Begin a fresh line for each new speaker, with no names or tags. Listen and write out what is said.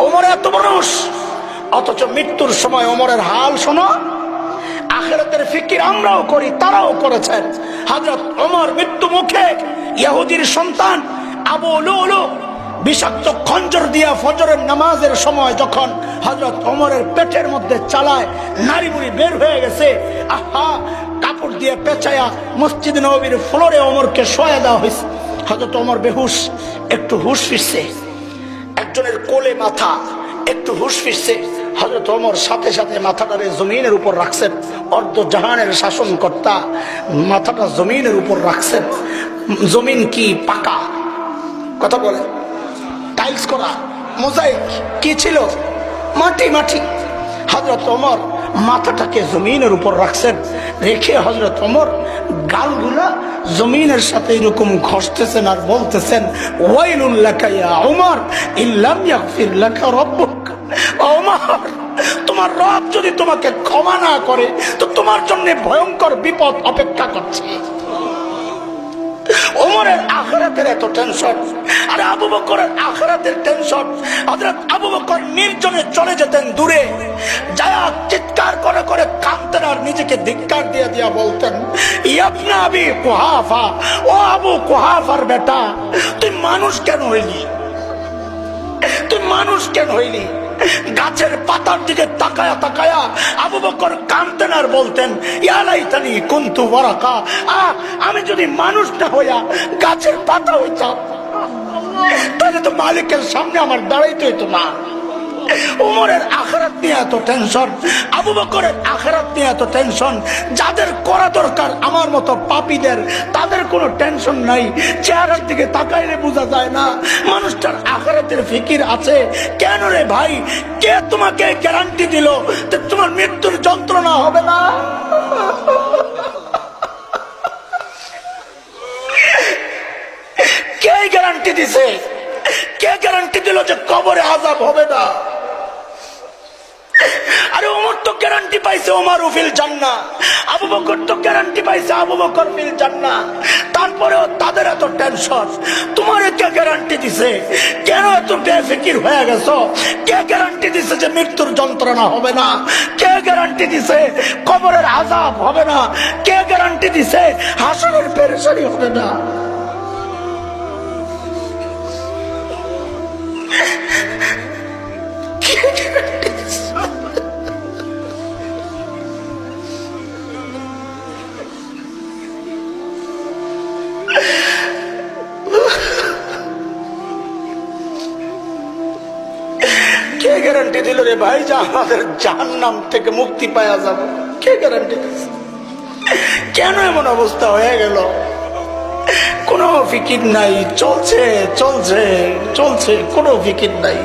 ওমর এত মানুষ, অথচ মৃত্যুর সময় ওমরের হাল শোনো। আখিরাতের ফিকির আমরাও করি, তারাও করেছেন। হযরত ওমর মৃত্যু মুখে ইহুদির সন্তান আবু লুলু বিষাক্ত খঞ্জর দিয়া ফজরের নামাজের সময় যখন হযরত ওমরের পেটের মধ্যে চালায় নারী বুড়ি বের হয়ে গেছে, আহা, কাপড় দিয়ে পেঁচায়া মসজিদ নববীর ফ্লোরে ওমরকে শোয়া দেওয়া হয়েছে। হযরত ওমর বেহুশ, একটু হুশ ফিরছে, একজনের কোলে মাথা, একটু হুশ ফিরছে। হযরত ওমর সাথে সাথে মাথাটারে জমিনের উপর রাখছেন। অর্ধ জাহানের শাসনকর্তা মাথাটা জমিনের উপর রাখছেন। জমিন কি পাকা? কথা বলে, টাইলস করা, মোজাইক কি ছিল? মাটি মাটি। হযরত ওমর মাথাটাকে জমিনের উপর রাখছেন, রেখে হযরত ওমর গালগুলা জমিনের সাথে এরকম ঘষতেছেন আর বলতেছেন, ওয়াইলুল লাকা ইয়া ওমর ইল্লাম ইয়াগফির লাকা রাব্বুক। ওমর, তোমার রব যদি তোমাকে ক্ষমা না করে তো তোমার জন্য ভয়ঙ্কর বিপদ অপেক্ষা করছে। ওমরের আখিরাতের এত টেনশন, আর আবু বকরের আখিরাতের টেনশন। হযরত আবু বকর নির্জনে চলে যেতেন দূরে, যায়া চিৎকার করে করে কাঁদতেন আর নিজেকে ধিক্কার দিয়ে দিয়া বলতেন, ইবনে আবি কুহাফা, ও আবু কুহাফার বেটা, তুই মানুষ কেন হইলি? তুই মানুষ কেন হইলি? গাছের পাতার দিকে তাকায়া তাকায়া আবু বকর কাঁদতেন আর বলতেন, ইয়া লাইতানি কুনতু ওয়ারাকা, আমি যদি মানুষ না হইয়া গাছের পাতা হইতাম তাহলে তো মালিকের সামনে আমার দাঁড়াইতে হইতো না। ওমরের আখিরাত নিয়ে এত টেনশন, আবু বকরের আখিরাত নিয়ে এত টেনশন। যাদের করা দরকার আমার মতো পাপীদের, তাদের কোনো টেনশন নাই। চেহারার দিকে তাকাইলে বোঝা যায় না মানুষটার আখিরাতের ফিকির আছে। কেন রে ভাই, কে তোমাকে গ্যারান্টি দিল যে তোমার মৃত্যুর যন্ত্রণা হবে না? কে গ্যারান্টি দিছে? কে গ্যারান্টি দিল যে কবরে আযাব হবে না? আরে ওমর তো গ্যারান্টি পাইছে ওমর ফিল জান্নাহ, আবু বকর তো গ্যারান্টি পাইছে আবু বকর ফিল জান্নাহ। তারপরেও তাদের এত টেনশন। তোমারে কে গ্যারান্টি দিছে? কেন এত বেফিকির হয়ে গেছো? কে গ্যারান্টি দিছে যে মৃত্যুর যন্ত্রণা হবে না? কে গ্যারান্টি দিছে কবরের আযাব হবে না? কে গ্যারান্টি দিছে হাসরের পেরেশানি হবে না? কে গ্যারান্টি দিল রে ভাই যে আমাদের জাহান্নাম থেকে মুক্তি পাওয়া যাবে? কে গ্যারান্টি দিচ্ছে? কেন এমন অবস্থা হয়ে গেল? কোনো ফিকির নাই, চলছে চলছে চলছে, কোনো ফিকির নাই।